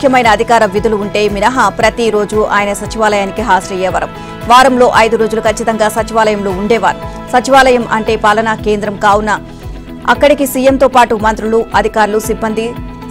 ముఖ్యమైన అధికార విధులు ఉంటే మినహా ప్రతిరోజు ఆయన సచివాలయానికి హాజరయ్యేవారు. వారంలో 5 రోజులు ఖచ్చితంగా సచివాలయంలో ఉండేవారు. సచివాలయం అంటే పాలనా కేంద్రం కావున అక్కడికి సీఎంతో పాటు మంత్రులు, అధికారులు, సిబ్బంది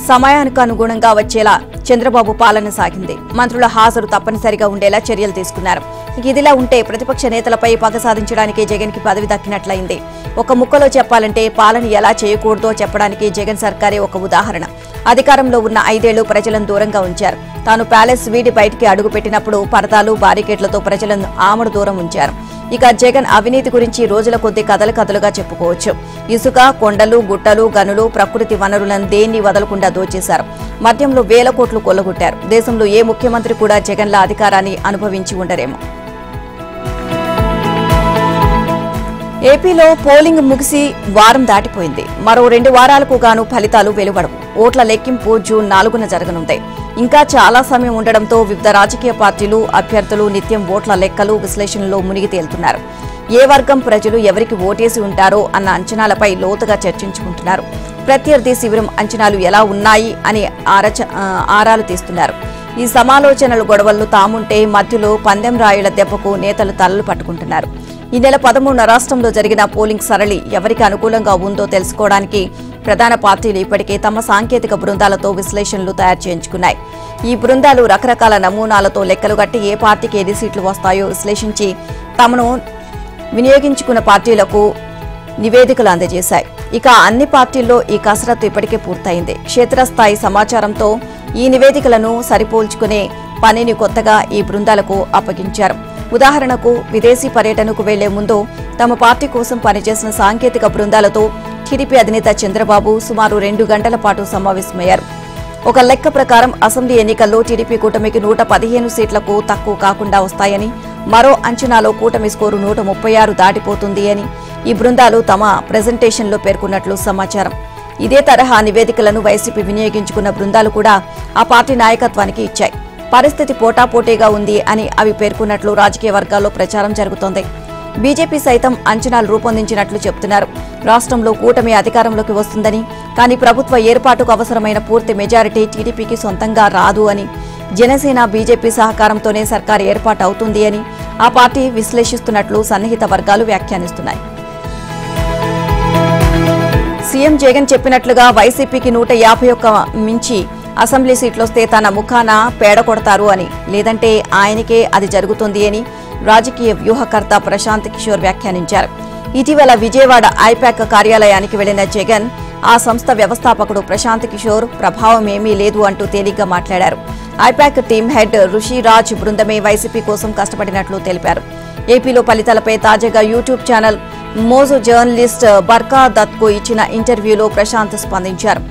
సమయానికి అనుగుణంగా వచ్చేలా చంద్రబాబు పాలన సాగింది. మంత్రుల హాజరు తప్పనిసరిగా ఉండేలా చర్యలు తీసుకున్నారు. ఇదిలా ఉంటే ప్రతిపక్ష నేతలపై పగ సాధించడానికి జగన్ కి పదవి దక్కినట్లయింది. ఒక ముక్కలో చెప్పాలంటే పాలన ఎలా చేయకూడదో చెప్పడానికి జగన్ సర్కారే ఒక ఉదాహరణ. అధికారంలో ఉన్న 5 ఏళ్లు ప్రజలను దూరంగా ఉంచారు. తాను ప్యాలెస్ వీడి బయటికి అడుగుపెట్టినప్పుడు పరదాలు, బారికేడ్లతో ప్రజలను ఆమడు దూరం ఉంచారు. ఇక జగన్ అవినీతి గురించి రోజుల కొద్దీ కథలుగా చెప్పుకోవచ్చు. ఇసుక, కొండలు, గుట్టలు, గనులు, ప్రకృతి వనరులను దేన్ని వదలకుండా దోచేశారు. మద్యంలో వేల కోట్లు కొల్లగొట్టారు. దేశంలో ఏ ముఖ్యమంత్రి కూడా జగన్ల అధికారాన్ని అనుభవించి ఉండరేమో. ఏపీలో పోలింగ్ ముగిసి వారం దాటిపోయింది. మరో 2 వారాలకు గాను ఫలితాలు వెలువడవు. ఓట్ల లెక్కింపు జూన్ 4న జరగనుంది. ఇంకా చాలా సమయం ఉండడంతో వివిధ రాజకీయ పార్టీలు, అభ్యర్థులు నిత్యం ఓట్ల లెక్కలు, విశ్లేషణలో మునిగి తేలుతున్నారు. ఏ వర్గం ప్రజలు ఎవరికి ఓటేసి ఉంటారో అన్న అంచనాలపై లోతుగా చర్చించుకుంటున్నారు. ప్రత్యర్థి శిబిరం అంచనాలు ఎలా ఉన్నాయి అని ఆరాలు తీస్తున్నారు. ఈ సమాలోచనలు గొడవలు తాముంటే మధ్యలో పందెం రాయుల దెబ్బకు నేతలు తలలు పట్టుకుంటున్నారు. ఈ నెల 13న రాష్ట్రంలో జరిగిన పోలింగ్ సరళి ఎవరికి అనుకూలంగా ఉందో తెలుసుకోవడానికి ప్రధాన పార్టీలు ఇప్పటికే తమ సాంకేతిక బృందాలతో విశ్లేషణలు తయారు చేయించుకున్నాయి. ఈ బృందాలు రకరకాల నమూనాలతో లెక్కలు కట్టి ఏ పార్టీకి ఎన్ని సీట్లు వస్తాయో విశ్లేషించి తమను వినియోగించుకున్న పార్టీలకు నివేదికలు అందజేశాయి. ఇక అన్ని పార్టీల్లో ఈ కసరత్తు ఇప్పటికే పూర్తయింది. క్షేత్రస్థాయి సమాచారంతో ఈ నివేదికలను సరిపోల్చుకునే పనిని కొత్తగా ఈ బృందాలకు అప్పగించారు. ఉదాహరణకు విదేశీ పర్యటనకు వెళ్లే ముందు తమ పార్టీ కోసం పనిచేసిన సాంకేతిక బృందాలతో టీడీపీ అధినేత చంద్రబాబు సుమారు 2 గంటల పాటు సమావేశమయ్యారు. ఒక లెక్క ప్రకారం అసెంబ్లీ ఎన్నికల్లో టీడీపీ కూటమికి 115 సీట్లకు తక్కువ కాకుండా వస్తాయని, మరో అంచనాలో కూటమి స్కోరు 136 దాటిపోతుంది అని ఈ బృందాలు తమ ప్రెజెంటేషన్లో పేర్కొన్నట్లు సమాచారం. ఇదే తరహా నివేదికలను వైసీపీ వినియోగించుకున్న బృందాలు కూడా ఆ పార్టీ నాయకత్వానికి ఇచ్చాయి. పరిస్థితి పోటాపోటీగా ఉంది అని అవి పేర్కొన్నట్లు రాజకీయ వర్గాల్లో ప్రచారం జరుగుతోంది. బీజేపీ సైతం అంచనాలు రూపొందించినట్లు చెబుతున్నారు. రాష్ట్రంలో కూటమి అధికారంలోకి వస్తుందని, కానీ ప్రభుత్వ ఏర్పాటుకు అవసరమైన పూర్తి మెజారిటీ టీడీపీకి సొంతంగా రాదు అని, జనసేన, బీజేపీ సహకారంతోనే సర్కారు ఏర్పాటు అవుతుంది అని ఆ పార్టీ విశ్లేషిస్తున్నట్లు సన్నిహిత వర్గాలు వ్యాఖ్యానిస్తున్నాయి. సీఎం జగన్ చెప్పినట్లుగా వైసీపీకి 151 మించి అసెంబ్లీ సీట్లొస్తే తన ముఖాన పేడ కొడతారు అని, లేదంటే ఆయనకే అది జరుగుతుంది అని రాజకీయ వ్యూహకర్త ప్రశాంత్ కిషోర్ వ్యాఖ్యానించారు. ఇటీవల విజయవాడ ఐపాక్ కార్యాలయానికి వెళ్లిన జగన్ ఆ సంస్థ వ్యవస్థాపకుడు ప్రశాంత్ కిషోర్ ప్రభావం ఏమీ లేదు అంటూ తేలిగ్గా మాట్లాడారు. ఐపాక్ టీమ్ హెడ్ రుషిరాజ్ బృందమే వైసీపీ కోసం కష్టపడినట్లు తెలిపారు. ఏపీలో ఫలితాలపై తాజాగా యూట్యూబ్ ఛానల్ మోజు జర్నలిస్ట్ బర్కా దత్కు ఇచ్చిన ఇంటర్వ్యూలో ప్రశాంత్ స్పందించారు.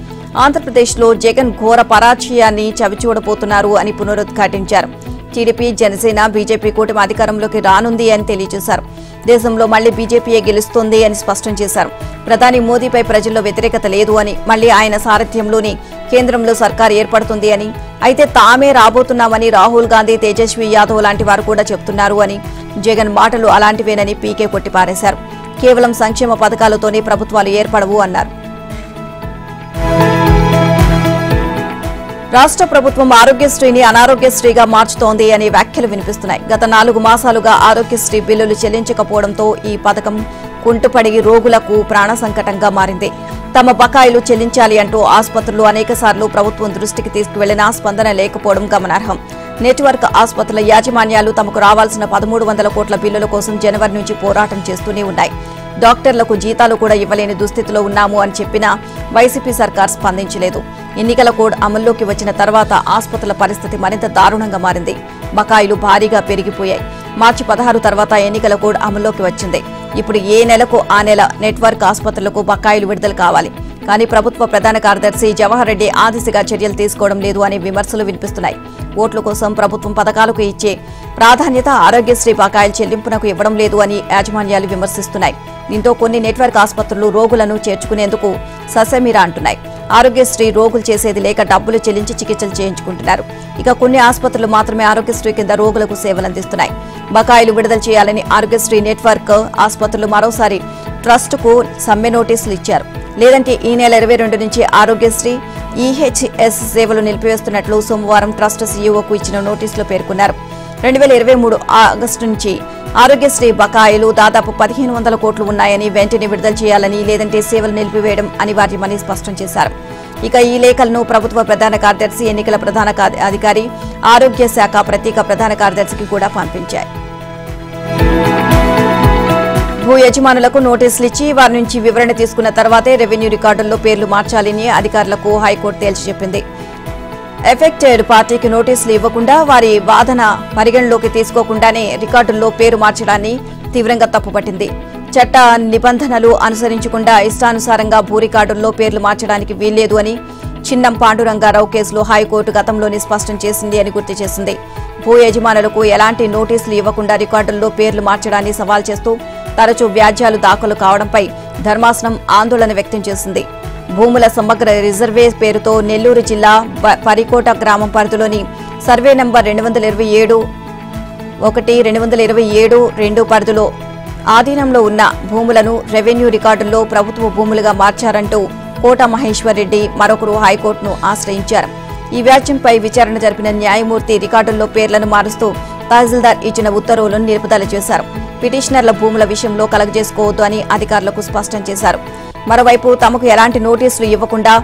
ఆంధ్రప్రదేశ్లో జగన్ ఘోర పరాజయాన్ని చవిచూడబోతున్నారు అని పునరుద్ఘాటించారు. టీడీపీ, జనసేన, బీజేపీ కూటమి అధికారంలోకి రానుంది అని తెలియజేశారు. దేశంలో మళ్లీ బీజేపీయే గెలుస్తోంది అని స్పష్టం చేశారు. ప్రధాని మోదీపై ప్రజల్లో వ్యతిరేకత లేదు అని, మళ్లీ ఆయన సారథ్యంలోని కేంద్రంలో సర్కారు ఏర్పడుతుంది అని, అయితే తామే రాబోతున్నామని రాహుల్ గాంధీ, తేజస్వి యాదవ్ లాంటి వారు కూడా చెబుతున్నారు అని, జగన్ మాటలు అలాంటివేనని పీకే కొట్టిపారేశారు. కేవలం సంక్షేమ పథకాలతోనే ప్రభుత్వాలు ఏర్పడవు అన్నారు. రాష్ట్ర ప్రభుత్వం ఆరోగ్యశ్రీని అనారోగ్యశ్రీగా మార్చుతోంది అనే వ్యాఖ్యలు వినిపిస్తున్నాయి. గత 4 మాసాలుగా ఆరోగ్యశ్రీ బిల్లులు చెల్లించకపోవడంతో ఈ పథకం కుంటుపడి రోగులకు ప్రాణ సంకటంగా మారింది. తమ బకాయిలు చెల్లించాలి అంటూ ఆసుపత్రులు అనేకసార్లు ప్రభుత్వం దృష్టికి తీసుకువెళ్లినా స్పందన లేకపోవడం గమనార్హం. నెట్వర్క్ ఆసుపత్రుల యాజమాన్యాలు తమకు రావాల్సిన 1300 కోట్ల బిల్లుల కోసం జనవరి నుంచి పోరాటం చేస్తూనే ఉన్నాయి. డాక్టర్లకు జీతాలు కూడా ఇవ్వలేని దుస్థితిలో ఉన్నాము అని చెప్పినా వైసీపీ సర్కార్ స్పందించలేదు. ఎన్నికల కోడ్ అమల్లోకి వచ్చిన తర్వాత ఆసుపత్రుల పరిస్థితి మరింత దారుణంగా మారింది. బకాయిలు భారీగా పెరిగిపోయాయి. మార్చి 16 తర్వాత ఎన్నికల కోడ్ అమల్లోకి వచ్చింది. ఇప్పుడు ఏ నెలకు ఆ నెల నెట్వర్క్ ఆసుపత్రులకు బకాయిలు విడుదల కావాలి. కానీ ప్రభుత్వ ప్రధాన కార్యదర్శి జవహర్ రెడ్డి ఆ దిశగా చర్యలు తీసుకోవడం లేదు అనే విమర్శలు వినిపిస్తున్నాయి. ఓట్ల కోసం ప్రభుత్వం పథకాలకు ఇచ్చే ప్రాధాన్యత ఆరోగ్యశ్రీ బకాయిల చెల్లింపునకు ఇవ్వడం లేదు అని యాజమాన్యాలు విమర్శిస్తున్నాయి. దీంతో కొన్ని నెట్వర్క్ ఆసుపత్రులు రోగులను చేర్చుకునేందుకు ససేమిరా అంటున్నాయి. ఆరోగ్యశ్రీ రోగులు చేసేది లేక డబ్బులు చెల్లించి చికిత్సలు చేయించుకుంటున్నారు. ఇక కొన్ని ఆసుపత్రులు మాత్రమే ఆరోగ్యశ్రీ కింద రోగులకు సేవలందిస్తున్నాయి. బకాయిలు విడుదల చేయాలని ఆరోగ్యశ్రీ నెట్వర్క్ ఆసుపత్రులు మరోసారి ట్రస్టుకు సమ్మె నోటీసులు ఇచ్చారు. లేదంటే ఈ నెల 22 నుంచి ఆరోగ్యశ్రీ ఈహెచ్ఎస్ సేవలు నిలిపివేస్తున్నట్లు సోమవారం ట్రస్ట్ సీఈఓకు ఇచ్చిన నోటీసులో పేర్కొన్నారు. 2023 ఆగస్టు నుంచి ఆరోగ్యశ్రీ బకాయిలు దాదాపు 1500 కోట్లు ఉన్నాయని, వెంటనే విడుదల చేయాలని, లేదంటే సేవలు నిలిపివేయడం అనివార్యమని స్పష్టం చేశారు. ఇక ఈ లేఖలను ప్రభుత్వ ప్రధాన కార్యదర్శి, ఎన్నికల ప్రధాన అధికారి, ఆరోగ్య శాఖ ప్రత్యేక ప్రధాన కార్యదర్శికి కూడా పంపించాయి. భూ యజమానులకు నోటీసులు ఇచ్చి వారి నుంచి వివరణ తీసుకున్న తర్వాతే రెవెన్యూ రికార్డుల్లో పేర్లు మార్చాలని అధికారులకు హైకోర్టు తేల్చి చెప్పింది. ఎఫెక్టెడ్ పార్టీకి నోటీసులు ఇవ్వకుండా, వారి వాదన పరిగణలోకి తీసుకోకుండానే రికార్డుల్లో పేరు మార్చడాన్ని తీవ్రంగా తప్పుపట్టింది. చట్ట నిబంధనలు అనుసరించకుండా ఇష్టానుసారంగా భూ రికార్డుల్లో పేర్లు మార్చడానికి వీల్లేదు అని చిన్నం పాండురంగారావు కేసులో హైకోర్టు గతంలోనే స్పష్టం చేసింది అని గుర్తు చేసింది. భూ యజమానులకు ఎలాంటి నోటీసులు ఇవ్వకుండా రికార్డుల్లో పేర్లు మార్చడాన్ని సవాల్ చేస్తూ తరచూ వ్యాజ్యాలు దాఖలు కావడంపై ధర్మాసనం ఆందోళన వ్యక్తం చేసింది. భూముల సమగ్ర రిజర్వే పేరుతో నెల్లూరు జిల్లా పరికోట గ్రామం పరిధిలోని సర్వే నంబర్ 227/1/2027 పరిధిలో ఆధీనంలో ఉన్న భూములను రెవెన్యూ రికార్డుల్లో ప్రభుత్వ భూములుగా మార్చారంటూ కోట మహేశ్వర్ రెడ్డి మరొకరు హైకోర్టును ఆశ్రయించారు. ఈ వ్యాజ్యంపై విచారణ జరిపిన న్యాయమూర్తి రికార్డుల్లో పేర్లను మారుస్తూ తహసీల్దార్ ఇచ్చిన ఉత్తర్వులను నిలుపుదల చేశారు. పిటిషనర్ల భూముల విషయంలో కలగజేసుకోవద్దు అని అధికారులకు స్పష్టం చేశారు. మరోవైపు తమకు ఎలాంటి నోటీసులు ఇవ్వకుండా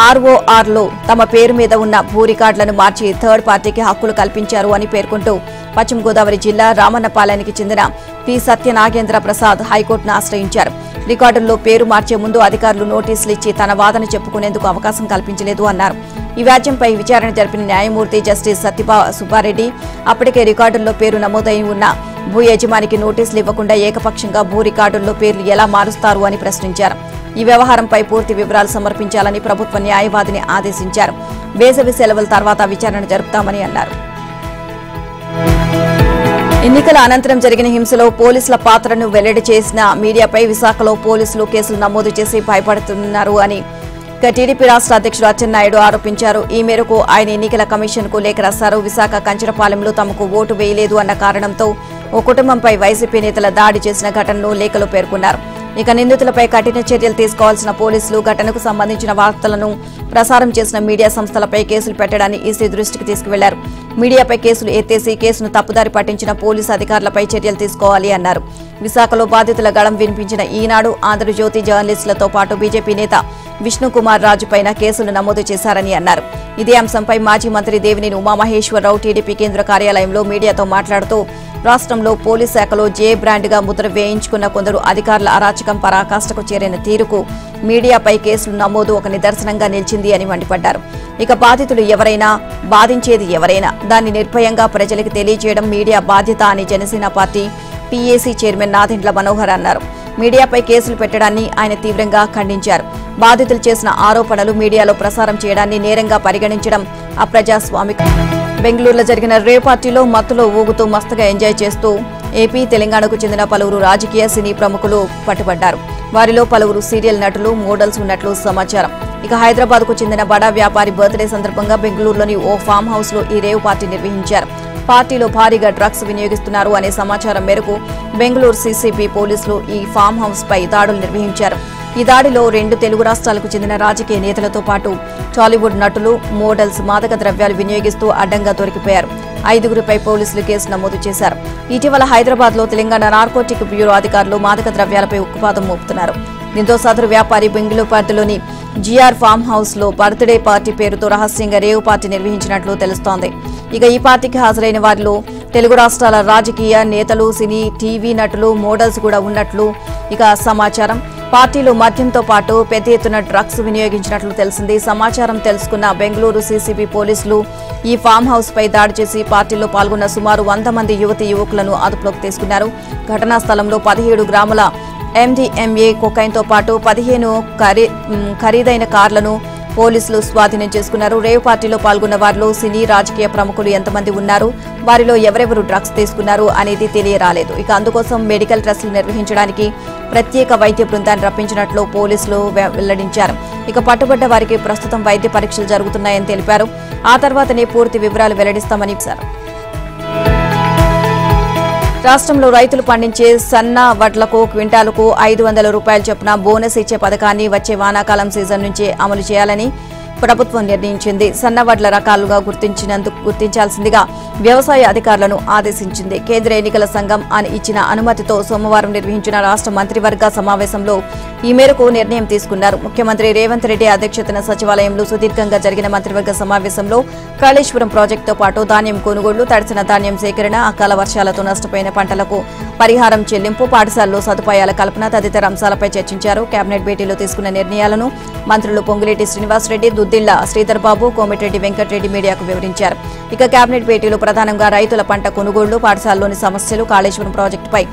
ఆర్ఓఆర్లో తమ పేరు మీద ఉన్న భూ రికార్డులను మార్చి థర్డ్ పార్టీకి హక్కులు కల్పించారు అని పేర్కొంటూ పశ్చిమ గోదావరి జిల్లా రామన్నపాలెనికి చెందిన పి సత్యనాగేంద్ర ప్రసాద్ హైకోర్టును ఆశ్రయించారు. రికార్డుల్లో పేరు మార్చే ముందు అధికారులు నోటీసులు ఇచ్చి తన వాదన చెప్పుకునేందుకు అవకాశం కల్పించలేదు అన్నారు. ఈ వ్యాజ్యంపై విచారణ జరిపిన న్యాయమూర్తి జస్టిస్ సత్యపా సుబ్బారెడ్డి అప్పటికే రికార్డుల్లో పేరు నమోదై ఉన్న భూ యజమానికి నోటీసులు ఇవ్వకుండా ఏకపక్షంగా భూ రికార్డుల్లో పేర్లు ఎలా మారుస్తారు అని ప్రశ్నించారు. ఈ వ్యవహారంపై పూర్తి వివరాలు సమర్పించాలని ప్రభుత్వ న్యాయవాదిని ఆదేశించారు. వేసవి సెలవుల తర్వాత విచారణ జరుపుతామని అన్నారు. ఎన్నికల అనంతరం జరిగిన హింసలో పోలీసుల పాత్రను వెల్లడి చేసిన మీడియాపై విశాఖలో పోలీసులు కేసులు నమోదు చేసి భయపడుతున్నారు అని టీడీపీ రాష్ట్ర అధ్యక్షుడు అచ్చెన్నాయుడు ఆరోపించారు. ఈ మేరకు ఆయన ఎన్నికల కమిషన్ కు లేఖ రాశారు. విశాఖ కంచరపాలెంలో తమకు ఓటు వేయలేదు అన్న కారణంతో ఓ కుటుంబంపై వైసీపీ నేతల దాడి చేసిన ఘటనను లేఖలో పేర్కొన్నారు. ఇక నిందితులపై కఠిన చర్యలు తీసుకోవాల్సిన పోలీసులు ఘటనకు సంబంధించిన వార్తలను ప్రసారం చేసిన మీడియా సంస్థలపై కేసులు పెట్టడాన్ని ఈసీ దృష్టికి తీసుకువెళ్లారు. మీడియాపై కేసులు ఎత్తేసి కేసును తప్పుదారి పట్టించిన పోలీసు అధికారులపై చర్యలు తీసుకోవాలి అన్నారు. విశాఖలో బాధితుల గళం వినిపించిన ఈనాడు, ఆంధ్రజ్యోతి జర్నలిస్టులతో పాటు బీజేపీ నేత విష్ణుకుమార్ రాజుపైన కేసులు నమోదు చేశారని అన్నారు. ఇదే అంశంపై మాజీ మంత్రి దేవినేని ఉమామహేశ్వరరావు టీడీపీ కేంద్ర కార్యాలయంలో మీడియాతో మాట్లాడుతూ రాష్ట్రంలో పోలీస్ శాఖలో జే బ్రాండ్గా ముద్ర వేయించుకున్న కొందరు అధికారుల అరాచకం పరాకాష్ఠకు చేరిన తీరుకు మీడియాపై కేసులు నమోదు ఒక నిదర్శనంగా నిలిచింది అని మండిపడ్డారు. ఇక బాధితులు ఎవరైనా, బాధించేది ఎవరైనా దాన్ని నిర్భయంగా ప్రజలకు తెలియజేయడం మీడియా బాధ్యత అని Janasena party PAC chairman Nadendla Manohar అన్నారు. మీడియాపై కేసులు పెట్టడాన్ని ఆయన తీవ్రంగా ఖండించారు. బాధితులు చేసిన ఆరోపణలు మీడియాలో ప్రసారం చేయడాన్ని నేరంగా పరిగణించడం అప్రజాస్వామికం. బెంగళూరులో జరిగిన రేవ్ పార్టీలో మత్తులో ఊగుతూ మస్తుగా ఎంజాయ్ చేస్తూ ఏపీ, తెలంగాణకు చెందిన పలువురు రాజకీయ సినీ ప్రముఖులు పట్టుబడ్డారు. వారిలో పలువురు సీరియల్ నటులు, మోడల్స్ ఉన్నట్లు సమాచారం. ఇక హైదరాబాద్కు చెందిన బడా వ్యాపారి బర్త్డే సందర్భంగా బెంగళూరులోని ఓ ఫామ్ హౌస్ లో ఈ రేవ్ పార్టీ నిర్వహించారు. పార్టీలో భారీగా డ్రగ్స్ వినియోగిస్తున్నారు అనే సమాచారం మేరకు బెంగళూరు సీసీబీ పోలీసులు ఈ ఫామ్ హౌస్ పై దాడులు నిర్వహించారు. ఈ దాడిలో 2 తెలుగు రాష్ట్రాలకు చెందిన రాజకీయ నేతలతో పాటు టాలీవుడ్ నటులు, మోడల్స్ మాదక ద్రవ్యాలు వినియోగిస్తూ అడ్డంగా దొరికిపోయారు. 5గురిపై పోలీసులు కేసు నమోదు చేశారు. ఇటీవల హైదరాబాద్ లో తెలంగాణ నార్కోటిక్ బ్యూరో అధికారులు మాదక ద్రవ్యాలపై ఉక్కుపాదం మోపుతున్నారు. దీంతో సదరు వ్యాపారి బెంగళూరు పరిధిలోని జిఆర్ ఫామ్ హౌస్ లో బర్త్డే పార్టీ పేరుతో రహస్యంగా రేవ్ పార్టీ నిర్వహించినట్లు తెలుస్తోంది. ఇక ఈ పార్టీకి హాజరైన వారిలో తెలుగు రాష్ట్రాల రాజకీయ నేతలు, సినీ, టీవీ నటులు, మోడల్స్ కూడా ఉన్నట్లు ఇక సమాచారం. పార్టీలో మద్యంతో పాటు పెద్ద ఎత్తున డ్రగ్స్ వినియోగించినట్లు తెలిసింది. సమాచారం తెలుసుకున్న బెంగళూరు సీసీబీ పోలీసులు ఈ ఫామ్ హౌస్ పై దాడి చేసి పార్టీలో పాల్గొన్న సుమారు 100 మంది యువతీ యువకులను అదుపులోకి తీసుకున్నారు. ఘటనా స్థలంలో 17 గ్రాముల MDMA కొకైన్తో పాటు 15 ఖరీదైన కార్లను, పోలీసులు స్వాధీనం చేసుకున్నారు. రేవ్ పార్టీలో పాల్గొన్న వారిలో సినీ రాజకీయ ప్రముఖులు ఎంతమంది ఉన్నారు, వారిలో ఎవరెవరు డ్రగ్స్ తీసుకున్నారు అనేది తెలియరాలేదు. ఇక అందుకోసం మెడికల్ టెస్టులు నిర్వహించడానికి ప్రత్యేక వైద్య బృందాన్ని రప్పించినట్లు పోలీసులు వెల్లడించారు. ఇక పట్టుబడ్డ వారికి ప్రస్తుతం వైద్య పరీక్షలు జరుగుతున్నాయని తెలిపారు. ఆ తర్వాతనే పూర్తి వివరాలు వెల్లడిస్తామని చెప్పారు. రాష్ట్రంలో రైతులు పండించే సన్న వడ్లకు క్వింటాలకు 500 రూపాయల చొప్పున బోనస్ ఇచ్చే పథకాన్ని వచ్చే వానాకాలం సీజన్ నుంచి అమలు చేయాలని ప్రభుత్వం నిర్ణయించింది. సన్న వడ్ల రకాలుగా గుర్తించాల్సిందిగా వ్యవసాయ అధికారులను ఆదేశించింది. కేంద్ర ఎన్నికల సంఘం ఇచ్చిన అనుమతితో సోమవారం నిర్వహించిన రాష్ట్ర మంత్రివర్గ సమావేశంలో ఈ మేరకు నిర్ణయం తీసుకున్నారు. ముఖ్యమంత్రి రేవంత్ రెడ్డి అధ్యక్షతన సచివాలయంలో సుదీర్ఘంగా జరిగిన మంత్రివర్గ సమావేశంలో కాళేశ్వరం ప్రాజెక్టుతో పాటు ధాన్యం కొనుగోళ్లు, తడిసిన ధాన్యం సేకరణ, అకాల వర్షాలతో నష్టపోయిన పంటలకు పరిహారం చెల్లింపు, పాఠశాలలో సదుపాయాల కల్పన తదితర అంశాలపై చర్చించారు. కేబినెట్ భేటీలో తీసుకున్న నిర్ణయాలను మంత్రులు పొంగులేటి శ్రీనివాసరెడ్డి, దుద్దిళ్ల శ్రీధర్ బాబు, కోమటిరెడ్డి వెంకటరెడ్డి మీడియాకు వివరించారు. ఇక కేబినెట్ భేటీలో ప్రధానంగా రైతుల పంట కొనుగోళ్లు, పాఠశాలలోని సమస్యలు, కాళేశ్వరం ప్రాజెక్టుపై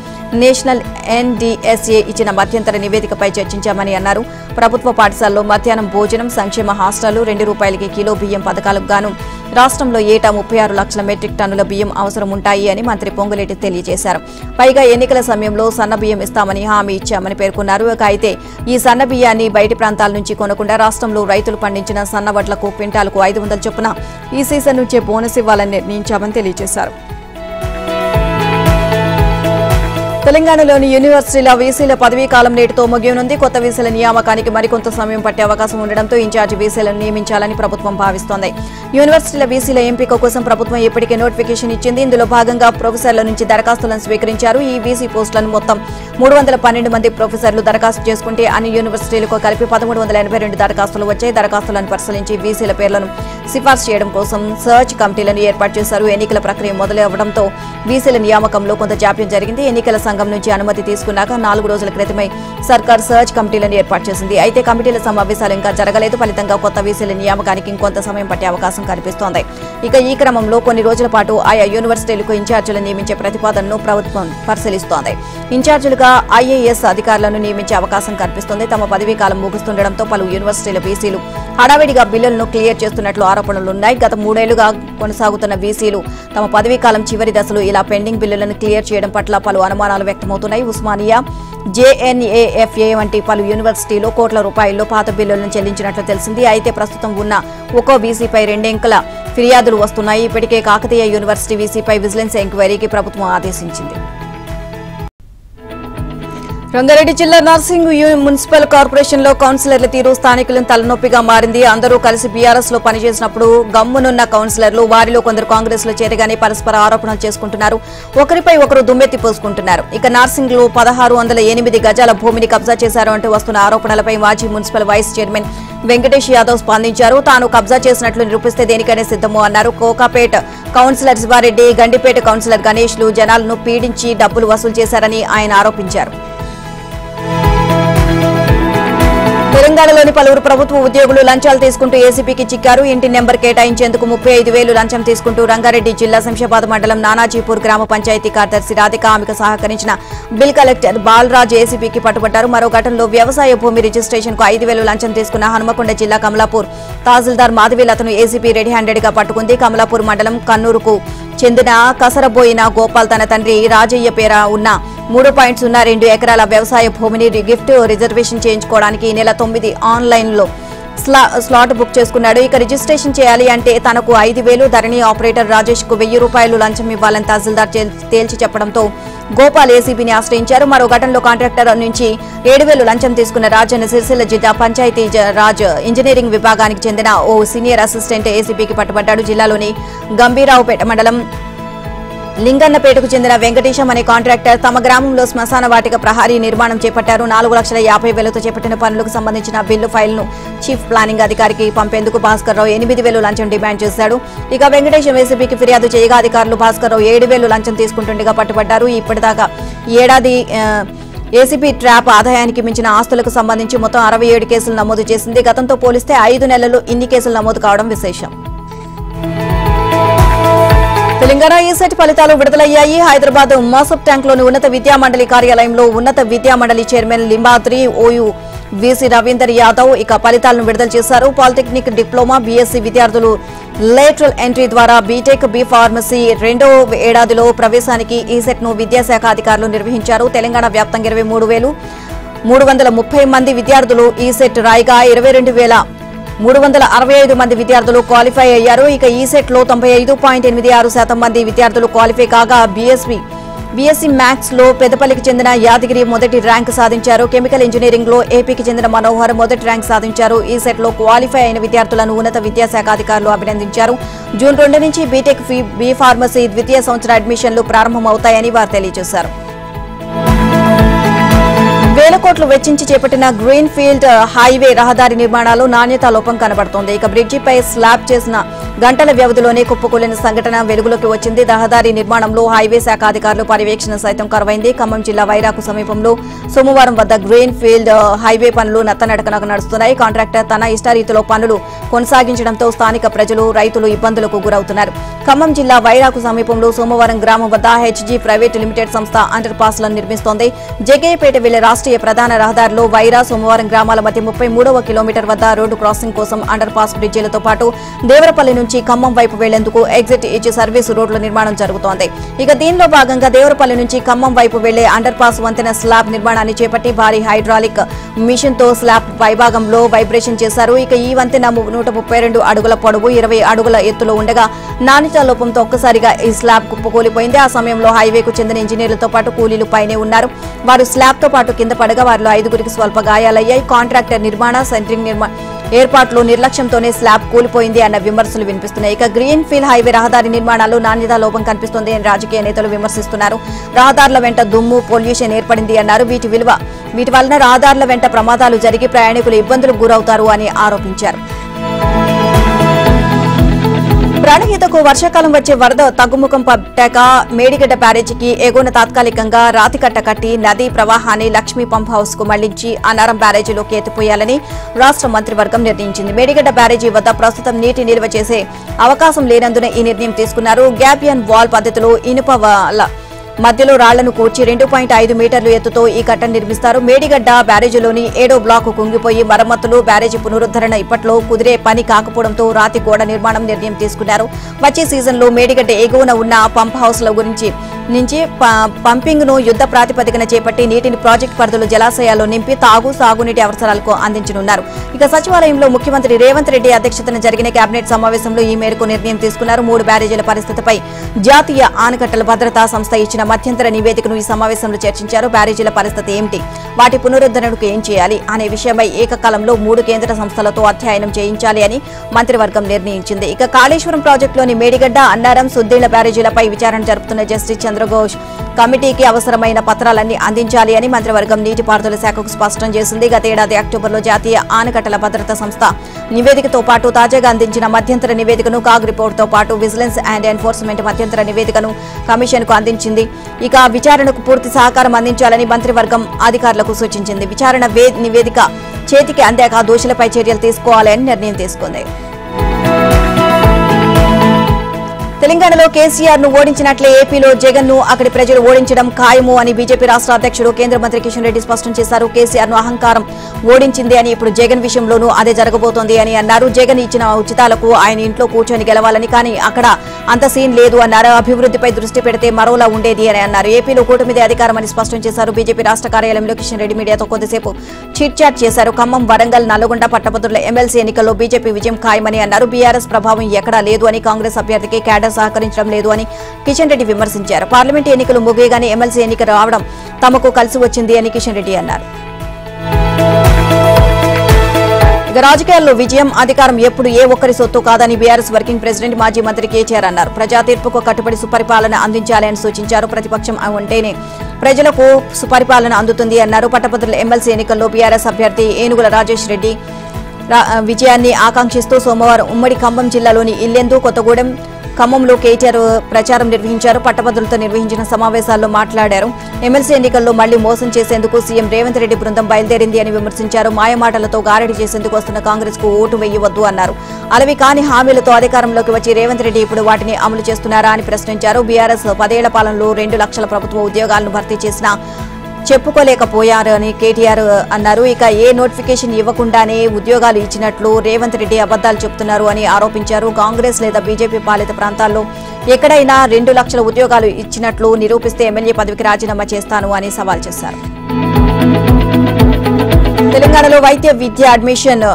నేషనల్ NDSA ఇచ్చిన మధ్యంతర నివేదికపై చర్చించామని అన్నారు. ప్రభుత్వ పాఠశాలలో మధ్యాహ్నం భోజనం, సంక్షేమ హాస్టళ్లు, ₹2 కిలో బియ్యం పథకాలకు గాను రాష్ట్రంలో ఏటా 36 లక్షల మెట్రిక్ టన్నుల బియ్యం అవసరం ఉంటాయి అని మంత్రి పొంగులేటి తెలియజేశారు. పైగా ఎన్నికల సమయంలో సన్న బియ్యం ఇస్తామని హామీ ఇచ్చామని పేర్కొన్నారు. అయితే ఈ సన్న బియ్యాన్ని బయటి ప్రాంతాల నుంచి కొనకుండా రాష్ట్రంలో రైతులు పండించిన సన్న వడ్లకు క్వింటాలకు 500 చొప్పున ఈ సీజన్ నుంచే బోనస్ ఇవ్వాలని నిర్ణయించామని తెలియజేశారు. తెలంగాణలోని యూనివర్సిటీల వీసీల పదవీ కాలం నేటితో ముగియనుంది. కొత్త వీసీల నియామకానికి మరికొంత సమయం పట్టే అవకాశం ఉండడంతో ఇన్ఛార్జి వీసీలను నియమించాలని ప్రభుత్వం భావిస్తోంది. యూనివర్సిటీల వీసీల ఎంపిక కోసం ప్రభుత్వం ఇప్పటికే నోటిఫికేషన్ ఇచ్చింది. ఇందులో భాగంగా ప్రొఫెసర్ల నుంచి దరఖాస్తులను స్వీకరించారు. ఈ వీసీ పోస్టులను మొత్తం 312 మంది ప్రొఫెసర్లు దరఖాస్తు చేసుకుంటే అన్ని యూనివర్సిటీలకు కలిపి 1382 దరఖాస్తులు వచ్చాయి. దరఖాస్తులను పరిశీలించి వీసీల పేర్లను సిఫార్సు చేయడం కోసం సర్చ్ కమిటీలను ఏర్పాటు చేశారు. ఎన్నికల ప్రక్రియ మొదలవడంతో వీసీల నియామకంలో కొంత జాప్యం జరిగింది. ఎన్నికల సంఘం నుంచి అనుమతి తీసుకున్నాక 4 రోజుల క్రితమే సర్కార్ సర్చ్ కమిటీలను ఏర్పాటు చేసింది. అయితే కమిటీల సమావేశాలు ఇంకా జరగలేదు. ఫలితంగా కొత్త వీసీల నియామకానికి ఇంకొంత సమయం పట్టే అవకాశం కనిపిస్తోంది. ఇక ఈ క్రమంలో కొన్ని రోజుల పాటు ఆయా యూనివర్సిటీలకు ఇన్ఛార్జీలను నియమించే ప్రతిపాదనను ప్రభుత్వం పరిశీలిస్తోంది. ఇన్ఛార్జీలుగా IAS అధికారులను నియమించే అవకాశం కనిపిస్తోంది. తమ పదవీ కాలం ముగుస్తుండటంతో పలు యూనివర్సిటీల వీసీలు హడావిడిగా బిల్లులను క్లియర్ చేస్తున్నట్లు ఆరోపణలున్నాయి. గత 3 ఏళ్లుగా కొనసాగుతున్న వీసీలు తమ పదవీ కాలం చివరి దశలో ఇలా పెండింగ్ బిల్లులను క్లియర్ చేయడం పట్ల పలు అనుమానాలు వ్యక్తమవుతున్నాయి. ఉస్మానియా, JNAFA వంటి పలు యూనివర్సిటీలో కోట్ల రూపాయల్లో పాత బిల్లులను చెల్లించినట్లు తెలిసింది. అయితే ప్రస్తుతం ఉన్న ఒక్కో వీసీపై 2 అంకెల ఫిర్యాదులు వస్తున్నాయి. ఇప్పటికే కాకతీయ యూనివర్సిటీ వీసీపై విజిలెన్స్ ఎంక్వైరీకి ప్రభుత్వం ఆదేశించింది. రంగారెడ్డి జిల్లా నర్సింగ్ మున్సిపల్ కార్పొరేషన్ లో కౌన్సిలర్ల తీరు స్థానికులను తలనొప్పిగా మారింది. అందరూ కలిసి బీఆర్ఎస్ లో పనిచేసినప్పుడు గమ్మునున్న కౌన్సిలర్లు వారిలో కొందరు కాంగ్రెస్ లో చేరగానే పరస్పర ఆరోపణలు చేసుకుంటున్నారు. ఒకరిపై ఒకరు దుమ్మెత్తి పోసుకుంటున్నారు. ఇక నర్సింగ్ లో 1608 గజాల భూమిని కబ్జా చేశారు అంటూ వస్తున్న ఆరోపణలపై మాజీ municipal vice chairman Venkatesh Yadav స్పందించారు. తాను కబ్జా చేసినట్లు నిరూపిస్తే దేనికైనా సిద్ధము అన్నారు. కోకాపేట్ కౌన్సిలర్ శివారెడ్డి, గండిపేట కౌన్సిలర్ గణేష్లు జనాలను పీడించి డబ్బులు వసూలు చేశారని ఆయన ఆరోపించారు. తెలంగాణలోని పలువురు ప్రభుత్వ ఉద్యోగులు లంచాలు తీసుకుంటూ ఏసీపీకి చిక్కారు. ఇంటి నెంబర్ కేటాయించేందుకు 35,000 లంచం తీసుకుంటూ రంగారెడ్డి జిల్లా శంషాబాద్ మండలం నానాజీపూర్ గ్రామ పంచాయతీ కార్యదర్శి రాధిక ఆమెకు సహకరించిన బిల్ కలెక్టర్ బాలరాజ్ ఏసీపీకి పట్టుబట్టారు. మరో ఘటనలో వ్యవసాయ భూమి రిజిస్ట్రేషన్ కు 5,000 లంచం తీసుకున్న హనుమకొండ జిల్లా కమలాపూర్ తహసీల్దార్ మాధవీలతను ఏసీపీ రెడీ హ్యాండెడ్ గా పట్టుకుంది. కమలాపూర్ మండలం కన్నూరుకు చెందిన కసరబోయిన గోపాల్ తన తండ్రి రాజయ్య పేర ఉన్న 3.02 ఎకరాల వ్యవసాయ భూమిని గిఫ్ట్ రిజర్వేషన్ చేయించుకోవడానికి ఈ నెల 9 ఆన్లైన్లో స్లాట్ బుక్ చేసుకున్నాడు. ఇక రిజిస్ట్రేషన్ చేయాలి అంటే తనకు 5,000, ధరణి ఆపరేటర్ రాజేష్ కు 1,000 రూపాయలు లంచం ఇవ్వాలని తహసీల్దార్ తేల్చి చెప్పడంతో గోపాల్ ఏసీబీని ఆశ్రయించారు. మరో ఘటనలో కాంట్రాక్టర్ నుంచి 7,000 లంచం తీసుకున్న రాజన్న సిరిసిల్ల జిల్లా పంచాయతీ రాజ్ ఇంజనీరింగ్ విభాగానికి చెందిన ఓ సీనియర్ అసిస్టెంట్ ఏసీబీకి పట్టుబడ్డాడు. జిల్లాలోని గంభీరావుపేట మండలం లింగన్నపేటకు చెందిన వెంకటేశం అనే కాంట్రాక్టర్ తమ గ్రామంలో శ్మశాన వాటిక ప్రహారీ నిర్మాణం చేపట్టారు. 4,50,000తో చేపట్టిన పనులకు సంబంధించిన బిల్లు ఫైల్ను చీఫ్ ప్లానింగ్ అధికారికి పంపేందుకు భాస్కర్రావు 8,000 లంచం డిమాండ్ చేశాడు. ఇక వెంకటేశం ఏసీబీకి ఫిర్యాదు చేయగా అధికారులు భాస్కర్రావు 7,000 లంచం తీసుకుంటుండగా పట్టుబడ్డారు. ఇప్పటిదాకా ఏడాది ఏసీబీ ట్రాప్ ఆదాయానికి మించిన ఆస్తులకు సంబంధించి మొత్తం 67 కేసులు నమోదు చేసింది. గతంతో పోలిస్తే 5 నెలల్లో ఇన్ని కేసులు నమోదు కావడం విశేషం. తెలంగాణ ఈసెట్ ఫలితాలు విడుదలయ్యాయి. హైదరాబాద్ మాసప్ ట్యాంక్లోని ఉన్నత విద్యామండలి కార్యాలయంలో ఉన్నత విద్యామండలి chairman Limbadri OU VC Ravinder Yadav ఇక ఫలితాలను విడుదల చేశారు. పాలిటెక్నిక్, డిప్లొమా, బీఎస్సీ విద్యార్థులు లేటరల్ ఎంట్రీ ద్వారా బీటెక్, బీ ఫార్మసీ రెండో ఏడాదిలో ప్రవేశానికి ఈసెట్ ను విద్యాశాఖ అధికారులు నిర్వహించారు. తెలంగాణ వ్యాప్తంగా 23,330 మంది విద్యార్థులు ఈసెట్ రాయిగా 22,365 మంది విద్యార్థులు క్వాలిఫై అయ్యారు. ఇక ఈసెట్ లో 95.86% మంది విద్యార్థులు క్వాలిఫై కాగా బీఎస్సీ మ్యాథ్స్ లో పెద్దపల్లికి చెందిన యాదగిరి మొదటి ర్యాంకు సాధించారు. కెమికల్ ఇంజనీరింగ్ లో ఏపీకి చెందిన మనోహర్ మొదటి ర్యాంకు సాధించారు. ఈసెట్ లో క్వాలిఫై అయిన విద్యార్థులను ఉన్నత విద్యాశాఖ అధికారులు అభినందించారు. జూన్ 2 నుంచి బీటెక్, బీ ఫార్మసీ ద్వితీయ సంవత్సర అడ్మిషన్లు ప్రారంభమవుతాయని వారు తెలియజేశారు. వేల కోట్లు వెచ్చించి చేపట్టిన గ్రీన్ ఫీల్డ్ హైవే రహదారి నిర్మాణాలు నాణ్యతా లోపం కనబడుతోంది. ఇక బ్రిడ్జిపై స్లాబ్ చేసిన గంటల వ్యవధిలోనే కుప్పకూలిన సంఘటన వెలుగులోకి వచ్చింది. రహదారి నిర్మాణంలో హైవే శాఖ అధికారులు పర్యవేక్షణ సైతం కరువైంది. ఖమ్మం జిల్లా వైరాకు సమీపంలో సోమవారం వద్ద గ్రీన్ ఫీల్డ్ హైవే పనులు నత్తనడకనకు నడుస్తున్నాయి. కాంట్రాక్టర్ తన ఇష్టారీతిలో పనులు కొనసాగించడంతో స్థానిక ప్రజలు, రైతులు ఇబ్బందులకు గురవుతున్నారు. ఖమ్మం జిల్లా వైరాకు సమీపంలో సోమవారం గ్రామం వద్ద హెచ్జీ ప్రైవేట్ లిమిటెడ్ సంస్థ అండర్ పాస్లను నిర్మిస్తోంది. జగ్గయ్యపేట వెళ్లే రాష్ట్రీయ ప్రధాన రహదారిలో వైరా, సోమవారం గ్రామాల మధ్య 33వ కిలోమీటర్ వద్ద రోడ్డు క్రాసింగ్ కోసం అండర్ పాస్ బ్రిడ్జిలతో పాటు దేవరపల్లి నుంచి ఖమ్మం వైపు వెళ్లేందుకు ఎగ్జిట్ ఇచ్చి సర్వీసు రోడ్ల నిర్మాణం జరుగుతోంది. ఇక దీనిలో భాగంగా దేవరపల్లి నుంచి ఖమ్మం వైపు వెళ్లే అండర్ పాస్ వంతెన స్లాబ్ నిర్మాణాన్ని చేపట్టి భారీ హైడ్రాలిక్ మిషన్ తో స్లాబ్ పైభాగంలో వైబ్రేషన్ చేశారు. ఇక ఈ వంతెన 132 అడుగుల పొడవు, 20 అడుగుల ఎత్తులో ఉండగా నాణ్యతా లోపంతో ఒక్కసారిగా ఈ స్లాబ్ కుప్పకూలిపోయింది. ఆ సమయంలో హైవేకు చెందిన ఇంజనీర్లతో పాటు కూలీలు పైనే ఉన్నారు. వారు స్లాబ్ తో పాటు కింద పడగా వారిలో 5గురికి స్వల్ప గాయాలయ్యాయి. కాంట్రాక్టర్ నిర్మాణ, సెంట్రింగ్ ఏర్పాట్లు నిర్లక్ష్యంతోనే స్లాబ్ కూలిపోయింది అన్న విమర్శలు వినిపిస్తున్నాయి. ఇక గ్రీన్ ఫీల్డ్ హైవే రహదారి నిర్మాణాల్లో నాణ్యతా లోపం కనిపిస్తోంది అని రాజకీయ నేతలు విమర్శిస్తున్నారు. రహదారుల వెంట దుమ్ము, పొల్యూషన్ ఏర్పడింది అన్నారు. వీటి వలన రహదారుల వెంట ప్రమాదాలు జరిగి ప్రయాణికులు ఇబ్బందులకు గురవుతారు అని ఆరోపించారు. ప్రాణహితకు వర్షాకాలం వచ్చే వరద తగ్గుముఖం పట్టాక మేడిగడ్డ బ్యారేజీకి ఎగువన తాత్కాలికంగా రాతికట్ట కట్టి నదీ ప్రవాహాన్ని లక్ష్మీ పంప్ హౌస్ కు మళ్లించి అన్నారం బ్యారేజీలోకి ఎత్తిపోయాలని రాష్ట్ర మంత్రివర్గం నిర్ణయించింది. మేడిగడ్డ బ్యారేజీ వద్ద ప్రస్తుతం నీటి నిల్వ చేసే అవకాశం లేనందున ఈ నిర్ణయం తీసుకున్నారు. గ్యాపియన్ వాల్ పద్ధతిలో ఇనుప మధ్యలో రాళ్లను కూర్చి 2.5 మీటర్లు ఎత్తుతో ఈ కట్టను నిర్మిస్తారు. మేడిగడ్డ బ్యారేజీలోని 7వ బ్లాకు కుంగిపోయి మరమ్మతులు, బ్యారేజీ పునరుద్ధరణ ఇప్పట్లో కుదిరే పని కాకపోవడంతో రాతి గోడ నిర్మాణం నిర్ణయం తీసుకున్నారు. వచ్చే సీజన్లో మేడిగడ్డ ఎగువన ఉన్న పంప్ హౌస్ల నుంచి పంపింగ్ ను యుద్ధ ప్రాతిపదికన చేపట్టి నీటిని ప్రాజెక్టు పరిధిలో జలాశయాల్లో నింపి సాగునీటి అవసరాలకు అందించనున్నారు. ఇక సచివాలయంలో ముఖ్యమంత్రి రేవంత్ రెడ్డి అధ్యక్షతన జరిగిన కేబినెట్ సమావేశంలో ఈ మేరకు నిర్ణయం తీసుకున్నారు. 3 బ్యారేజీల పరిస్థితిపై జాతీయ ఆనకట్టల భద్రతా సంస్థ ఇచ్చిన మధ్యంతర నివేదికను ఈ సమావేశంలో చర్చించారు. బ్యారేజీల పరిస్థితి ఏమిటి, వాటి పునరుద్ధరణకు ఏం చేయాలి అనే విషయమై ఏకకాలంలో 3 కేంద్ర సంస్థలతో అధ్యయనం చేయించాలి అని మంత్రివర్గం నిర్ణయించింది. ఇక కాళేశ్వరం ప్రాజెక్టులోని మేడిగడ్డ, అన్నారం, సుద్దేళ్ల బ్యారేజీలపై విచారణ జరుపుతున్న జస్టిస్ చంద్రఘోష్ కమిటీకి అవసరమైన పత్రాలన్నీ అందించాలి అని మంత్రివర్గం నీటిపారుదల శాఖకు స్పష్టం చేసింది. గతేడాది అక్టోబర్లో జాతీయ ఆనకట్టల భద్రతా సంస్థ నివేదికతో పాటు తాజాగా అందించిన మధ్యంతర నివేదికను, కాగ్ రిపోర్టుతో పాటు విజిలెన్స్ అండ్ ఎన్ఫోర్స్మెంట్ మధ్యంతర నివేదికను కమిషన్ కు అందించింది. ఇక విచారణకు పూర్తి సహకారం అందించాలని మంత్రివర్గం అధికారులకు సూచించింది. విచారణ నివేదిక చేతికి అందాక దోషులపై చర్యలు తీసుకోవాలని నిర్ణయం తీసుకుంది. తెలంగాణలో కేసీఆర్ ను ఓడించినట్లే ఏపీలో జగన్ ను అక్కడి ప్రజలు ఓడించడం ఖాయము అని బీజేపీ రాష్ట్ర అధ్యక్షుడు కేంద్ర మంత్రి కిషన్ రెడ్డి స్పష్టం చేశారు. కేసీఆర్ ను అహంకారం ఓడించింది అని ఇప్పుడు జగన్ విషయంలోనూ అదే జరగబోతోంది అని అన్నారు. జగన్ ఇచ్చిన ఉచితాలకు ఆయన ఇంట్లో కూర్చొని గెలవాలని, కానీ అక్కడ అంత సీన్ లేదు అన్నారు. అభివృద్ధిపై దృష్టి పెడితే మరోలా ఉండేది అని అన్నారు. ఏపీలో కూటమిదే అధికారం అని స్పష్టం చేశారు. బీజేపీ రాష్ట్ర కార్యాలయంలో కిషన్ రెడ్డి మీడియాతో కొద్దిసేపు చిట్ చాట్ చేశారు. ఖమ్మం, వరంగల్, నల్గొండ పట్టభద్రుల ఎమ్మెల్సీ ఎన్నికల్లో బీజేపీ విజయం ఖాయమని అన్నారు. బీఆర్ఎస్ ప్రభావం ఎక్కడా లేదు అని, కాంగ్రెస్ అభ్యర్థికి క్యాడర్ సహకరించడం లేదు అని కిషన్ రెడ్డి విమర్శించారు. పార్లమెంటు ఎన్నికలు ముగియగానే ఎమ్మెల్సీ ఎన్నిక రావడం తమకు కలిసి వచ్చింది అని కిషన్ రెడ్డి అన్నారు. రాజకీయాల్లో విజయం, అధికారం ఎప్పుడు ఏ ఒక్కరి సొత్తు కాదని బీఆర్ఎస్ వర్కింగ్ ప్రెసిడెంట్, మాజీ మంత్రి కేటీఆర్ అన్నారు. ప్రజా తీర్పుకు కట్టుబడి సుపరిపాలన అందించాలని సూచించారు. ప్రతిపక్షం ఉంటేనే ప్రజలకు సుపరిపాలన అందుతుంది అన్నారు. పట్టభద్రుల ఎమ్మెల్సీ ఎన్నికల్లో బీఆర్ఎస్ అభ్యర్థి ఏనుగుల రాజేష్ రెడ్డి విజయాన్ని ఆకాంక్షిస్తూ సోమవారం ఉమ్మడి ఖమ్మం జిల్లాలోని ఇల్లెందు, కొత్తగూడెం, ఖమ్మంలో కేటీఆర్ ప్రచారం నిర్వహించారు. పట్టభద్రులతో నిర్వహించిన సమావేశాల్లో మాట్లాడారు. ఎమ్మెల్సీ ఎన్నికల్లో మళ్లీ మోసం చేసేందుకు సీఎం రేవంత్ రెడ్డి బృందం బయలుదేరింది అని విమర్శించారు. మాయమాటలతో గారడీ చేసేందుకు వస్తున్న కాంగ్రెస్ కు ఓటు వేయవద్దు అన్నారు. అలవి కాని హామీలతో అధికారంలోకి వచ్చి రేవంత్ రెడ్డి ఇప్పుడు వాటిని అమలు చేస్తున్నారా అని ప్రశ్నించారు. బీఆర్ఎస్ 10 ఏళ్ల పాలనలో 2 లక్షల ప్రభుత్వ ఉద్యోగాలను భర్తీ చేసిన చెప్పుకోలేకపోయారని కేటీఆర్ అన్నారు. ఇక ఏ నోటిఫికేషన్ ఇవ్వకుండానే ఉద్యోగాలు ఇచ్చినట్లు రేవంత్ రెడ్డి అబద్దాలు చెబుతున్నారు అని ఆరోపించారు. కాంగ్రెస్ లేదా బీజేపీ పాలిత ప్రాంతాల్లో ఎక్కడైనా 2 లక్షల ఉద్యోగాలు ఇచ్చినట్లు నిరూపిస్తే ఎమ్మెల్యే పదవికి రాజీనామా చేస్తాను అని సవాల్ చేశారు. తెలంగాణలో వైద్య విద్య అడ్మిషన్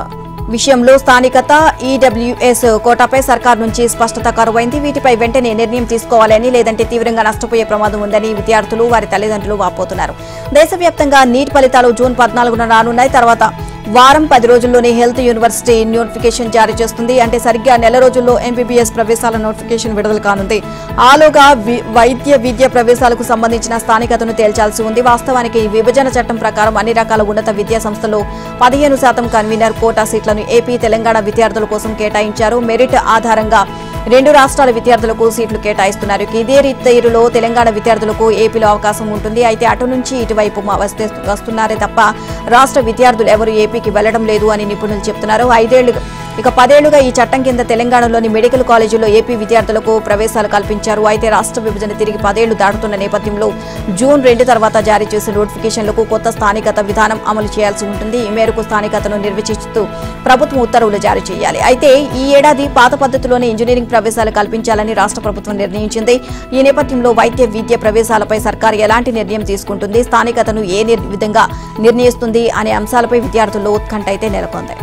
విషయంలో స్థానికత ఈడబ్ల్యూఎస్ కోటాపై సర్కార్ నుంచి స్పష్టత కరువైంది. వీటిపై వెంటనే నిర్ణయం తీసుకోవాలని, లేదంటే తీవ్రంగా నష్టపోయే ప్రమాదం ఉందని విద్యార్థులు వారి తల్లిదండ్రులు వాపోతున్నారు. దేశవ్యాప్తంగా నీట్ ఫలితాలు జూన్ 14న రానున్నాయి. తర్వాత వారం 10 రోజుల్లోనే హెల్త్ యూనివర్సిటీ నోటిఫికేషన్ జారీ చేస్తుంది. అంటే సరిగ్గా నెల రోజుల్లో ఎంబీబీఎస్ ప్రవేశాల నోటిఫికేషన్ విడుదల కానుంది. ఆలోగా వైద్య విద్య ప్రవేశాలకు సంబంధించిన స్థానికతను తేల్చాల్సి ఉంది. వాస్తవానికి విభజన చట్టం ప్రకారం అన్ని రకాల ఉన్నత విద్యా సంస్థల్లో 15% కన్వీనర్ కోటా సీట్లను ఏపీ, తెలంగాణ విద్యార్థుల కోసం కేటాయించారు. మెరిట్ ఆధారంగా 2 రాష్ట్రాల విద్యార్థులకు సీట్లు కేటాయిస్తున్నారు. ఇదే తీరులో తెలంగాణ విద్యార్థులకు ఏపీలో అవకాశం ఉంటుంది. అయితే అటు నుంచి ఇటువైపు వస్తున్నారే తప్ప రాష్ట్ర విద్యార్థులు ఎవరు ఏపీకి వెళ్లడం లేదు అని నిపుణులు చెబుతున్నారు. 10 ఏళ్లుగా ఈ చట్టం కింద తెలంగాణలోని మెడికల్ కాలేజీల్లో ఏపీ విద్యార్థులకు ప్రవేశాలు కల్పించారు. అయితే రాష్ట్ర విభజన తిరిగి 10 ఏళ్లు దాటుతున్న నేపథ్యంలో జూన్ 2 తర్వాత జారీ చేసిన నోటిఫికేషన్లకు కొత్త స్థానికత విధానం అమలు చేయాల్సి ఉంటుంది. ఈ మేరకు స్థానికతను నిర్వచిస్తూ ప్రభుత్వం ఉత్తర్వులు జారీ చేయాలి. అయితే ఈ ఏడాది పాత పద్ధతిలోనే ఇంజనీరింగ్ ప్రవేశాలు కల్పించాలని రాష్ట్ర ప్రభుత్వం నిర్ణయించింది. ఈ నేపథ్యంలో వైద్య విద్య ప్రవేశాలపై సర్కారు ఎలాంటి నిర్ణయం తీసుకుంటుంది, స్థానికతను ఏ విధంగా నిర్ణయిస్తుంది అనే అంశాలపై విద్యార్థుల్లో ఉత్కంఠ అయితే నెలకొంది.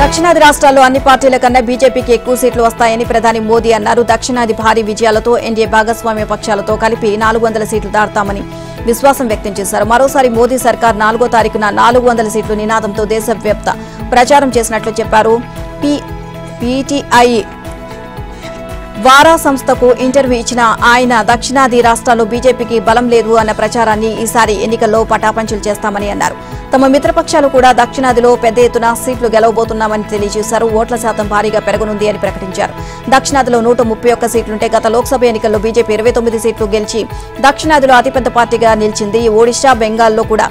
దక్షిణాది రాష్ట్రాల్లో అన్ని పార్టీల కన్నా బీజేపీకి ఎక్కువ సీట్లు వస్తాయని ప్రధాని మోదీ అన్నారు. దక్షిణాది భారీ విజయాలతో ఎన్డీఏ భాగస్వామ్య పక్షాలతో కలిపి 400 సీట్లు దాటుతామని విశ్వాసం వ్యక్తం చేశారు. మరోసారి మోదీ సర్కార్ 4వ తారీఖున 400 సీట్లు నినాదంతో దేశవ్యాప్త ప్రచారం చేసినట్లు చెప్పారు. పీటీఐ వారా సంస్థకు ఇంటర్వ్యూ ఇచ్చిన ఆయన దక్షిణాది రాష్ట్రాల్లో బీజేపీకి బలం లేదు అన్న ప్రచారాన్ని ఈసారి ఎన్నికల్లో పటాపంచలు చేస్తామని అన్నారు. తమ మిత్రపక్షాలు కూడా దక్షిణాదిలో పెద్ద ఎత్తున సీట్లు గెలవబోతున్నామని తెలియజేశారు. ఓట్ల శాతం భారీగా పెరగనుంది అని ప్రకటించారు. దక్షిణాదిలో 131 సీట్లుంటే గత లోక్సభ ఎన్నికల్లో బీజేపీ 29 సీట్లు గెలిచి దక్షిణాదిలో అతిపెద్ద పార్టీగా నిలిచింది. ఒడిశా, బెంగాల్లో కూడా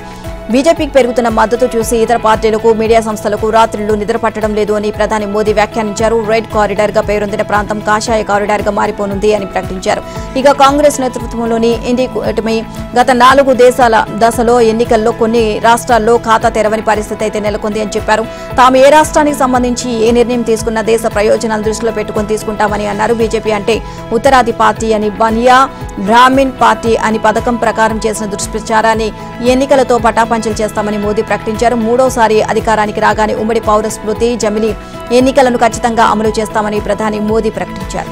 బీజేపీకి పెరుగుతున్న మద్దతు చూసి ఇతర పార్టీలకు, మీడియా సంస్థలకు రాత్రిళ్లు నిద్రపట్టడం లేదు అని ప్రధాని మోదీ వ్యాఖ్యానించారు. రెడ్ కారిడార్ గా పేరొందిన ప్రాంతం కాషాయ కారిడార్ గా మారిపోనుంది అని ప్రకటించారు. ఇక కాంగ్రెస్ నేతృత్వంలోని ఇండి కూటమి గత 4 దశలో ఎన్నికల్లో కొన్ని రాష్ట్రాల్లో ఖాతా తెరవని పరిస్థితి అయితే నెలకొంది అని చెప్పారు. తాము ఏ రాష్ట్రానికి సంబంధించి ఏ నిర్ణయం తీసుకున్నా దేశ ప్రయోజనాలు దృష్టిలో పెట్టుకుని తీసుకుంటామని అన్నారు. బీజేపీ అంటే ఉత్తరాది పార్టీ అని, బనియా బ్రాహ్మిన్ పార్టీ అని పథకం ప్రకారం చేసిన దుష్ప్రచారాన్ని ఎన్నికలతో పటాపంచలు చేస్తామని మోదీ ప్రకటించారు. 3వసారి అధికారానికి రాగానే ఉమ్మడి పౌర స్మృతి, జమిలి ఎన్నికలను ఖచ్చితంగా అమలు చేస్తామని ప్రధాని మోదీ ప్రకటించారు.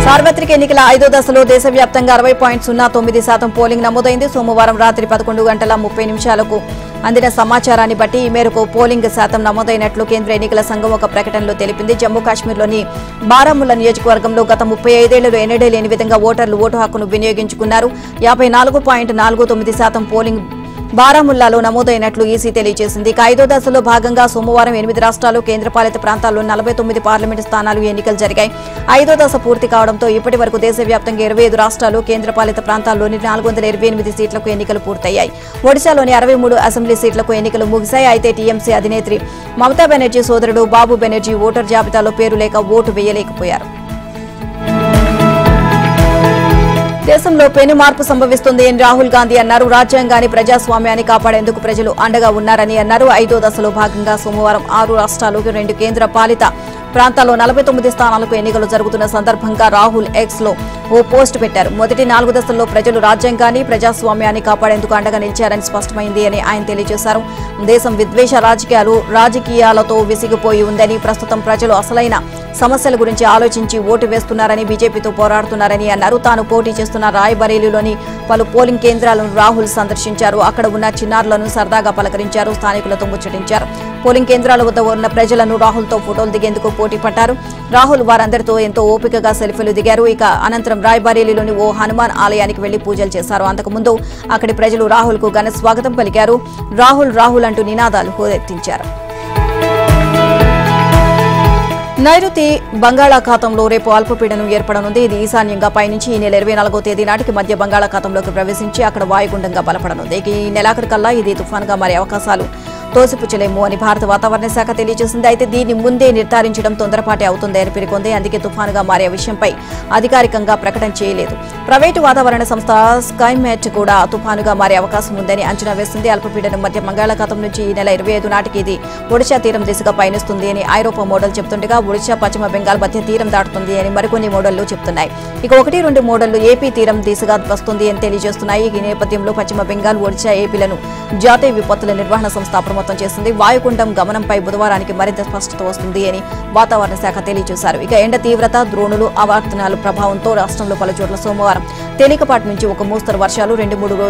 సార్వత్రిక ఎన్నికల 5వ దశలో దేశవ్యాప్తంగా 60.09% పోలింగ్ నమోదైంది. సోమవారం రాత్రి 11:30 అందిన సమాచారాన్ని బట్టి ఈ మేరకు పోలింగ్ శాతం నమోదైనట్లు కేంద్ర ఎన్నికల సంఘం ఒక ప్రకటనలో తెలిపింది. జమ్మూ కాశ్మీర్లోని బారాముల్లా నియోజకవర్గంలో గత 35 ఏళ్లలో ఎన్నడూ లేని విధంగా ఓటర్లు ఓటు హక్కును వినియోగించుకున్నారు. 54.49% పోలింగ్ బారాముల్లాలో నమోదైనట్లు ఈసీ తెలియజేసింది. ఇక 5వ దశలో భాగంగా సోమవారం 8 రాష్ట్రాలు, కేంద్రపాలిత ప్రాంతాల్లో 49 పార్లమెంటు స్థానాలు ఎన్నికలు జరిగాయి. 5వ దశ పూర్తి కావడంతో ఇప్పటి వరకు దేశవ్యాప్తంగా 25 రాష్ట్రాలు, కేంద్రపాలిత ప్రాంతాల్లోని 428 సీట్లకు ఎన్నికలు పూర్తయ్యాయి. ఒడిశాలోని 63 అసెంబ్లీ సీట్లకు ఎన్నికలు ముగిశాయి. అయితే టీఎంసీ అధినేత్రి మమతా బెనర్జీ సోదరుడు బాబు బెనర్జీ ఓటర్ జాబితాలో పేరు లేక ఓటు వేయలేకపోయారు. దేశంలో పెను మార్పు సంభవిస్తుంది అని రాహుల్ గాంధీ అన్నారు. రాజ్యాంగాన్ని, ప్రజాస్వామ్యాన్ని కాపాడేందుకు ప్రజలు అండగా ఉన్నారని అన్నారు. 5వ దశలో భాగంగా సోమవారం 6 రాష్ట్రాలు, 2 కేంద్ర పాలిత ప్రాంతాల్లో 49 స్థానాలకు ఎన్నికలు జరుగుతున్న సందర్భంగా రాహుల్ ఎక్స్ లో ఓ పోస్ట్ పెట్టారు. మొదటి 4 దశల్లో ప్రజలు రాజ్యాంగాన్ని, ప్రజాస్వామ్యాన్ని కాపాడేందుకు అండగా నిలిచారని స్పష్టమైంది అని ఆయన తెలియజేశారు. దేశం విద్వేష రాజకీయాలతో విసిగిపోయి ఉందని, ప్రస్తుతం ప్రజలు అసలైన సమస్యల గురించి ఆలోచించి ఓటు వేస్తున్నారని, బీజేపీతో పోరాడుతున్నారని అన్నారు. తాను పోటీ చేస్తున్న రాయ్బరేలీలోని పలు పోలింగ్ కేంద్రాలను రాహుల్ సందర్శించారు. అక్కడ ఉన్న చిన్నారులను సరదాగా పలకరించారు, స్థానికులతో ముచ్చటించారు. పోలింగ్ కేంద్రాల వద్ద ఉన్న ప్రజలను రాహుల్తో ఫోటోలు దిగేందుకు పోటీ పట్టారు. రాహుల్ వారందరితో ఎంతో ఓపికగా సెల్ఫీలు దిగారు. ఇక అనంతరం రాయ్బరేలీలోని ఓ హనుమాన్ ఆలయానికి వెళ్లి పూజలు చేశారు. అంతకుముందు అక్కడి ప్రజలు రాహుల్ కు ఘన స్వాగతం పలికారు. రాహుల్ రాహుల్ అంటూ నినాదాలు హోరెత్తించారు. నైరుతి బంగాళాఖాతంలో రేపు అల్పపీడనం ఏర్పడనుంది. ఇది ఈశాన్యంగా పయనించి ఈ నెల 24వ తేదీ నాటికి మధ్య బంగాళాఖాతంలోకి ప్రవేశించి అక్కడ వాయుగుండంగా బలపడనుంది. ఈ నెలాఖరుకల్లా ఇది తుఫాన్గా మారే అవకాశాలు తోసిపుచ్చలేము అని భారత వాతావరణ శాఖ తెలియజేసింది. అయితే దీన్ని ముందే నిర్ధారించడం తొందరపాటే అవుతుంది అని పేర్కొంది. అందుకే తుఫానుగా మారే విషయంపై అధికారికంగా ప్రకటన చేయలేదు. ప్రైవేటు వాతావరణ సంస్థ స్కైమెట్ కూడా తుఫానుగా మారే అవకాశం ఉందని అంచనా వేస్తుంది. అల్పపీడనం మధ్య బంగాళాఖాతం నుంచి ఈ నెల 25 నాటికి ఇది ఒడిశా తీరం దిశగా పయనిస్తుంది అని ఐరోపా మోడల్ చెబుతుండగా ఒడిశా పశ్చిమ బెంగాల్ మధ్య తీరం దాటుతుంది అని మరికొన్ని మోడళ్లు చెబుతున్నాయి. ఇక 1-2 మోడళ్లు ఏపీ తీరం దిశగా వస్తుంది అని తెలియజేస్తున్నాయి. ఈ నేపథ్యంలో పశ్చిమ బెంగాల్, ఒడిశా, ఏపీలను జాతీయ విపత్తుల నిర్వహణ సంస్థ అప్రమత్తం చేసింది. వాయుగుండం గమనంపై బుధవారానికి మరింత స్పష్టత వస్తుంది అని వాతావరణ శాఖ తెలియజేశారు. ఇక ఎండ తీవ్రత, ద్రోణులు, ఆవర్తనాల ప్రభావంతో రాష్ట్రంలో పలు చోట్ల సోమవారం తేలికపాటి నుంచి ఒక మోస్తరు వర్షాలు, 2-3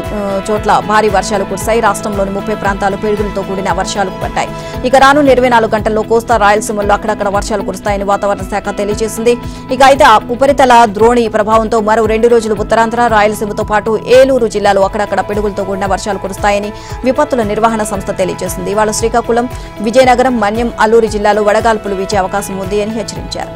చోట్ల భారీ వర్షాలు కురిశాయి. రాష్ట్రంలోని 30 ప్రాంతాలు పిడుగులతో కూడిన వర్షాలు పడ్డాయి. ఇక రానున్న 24 గంటల్లో కోస్తా రాయలసీమల్లో అక్కడక్కడ వర్షాలు కురుస్తాయని వాతావరణ శాఖ తెలియజేసింది. ఇక అయితే ఉపరితల ద్రోణి ప్రభావంతో మరో 2 రోజులు ఉత్తరాంధ్ర, రాయలసీమతో పాటు ఏలూరు జిల్లాలో అక్కడక్కడ పిడుగులతో కూడిన వర్షాలు కురుస్తాయని విపత్తుల నిర్వహణ సంస్థ తెలియజేసింది. ఇవాళ శ్రీకాకుళం, విజయనగరం, మన్యం, అల్లూరు జిల్లాలో వడగాల్పులు వీచే అవకాశం ఉంది అని హెచ్చరించారు.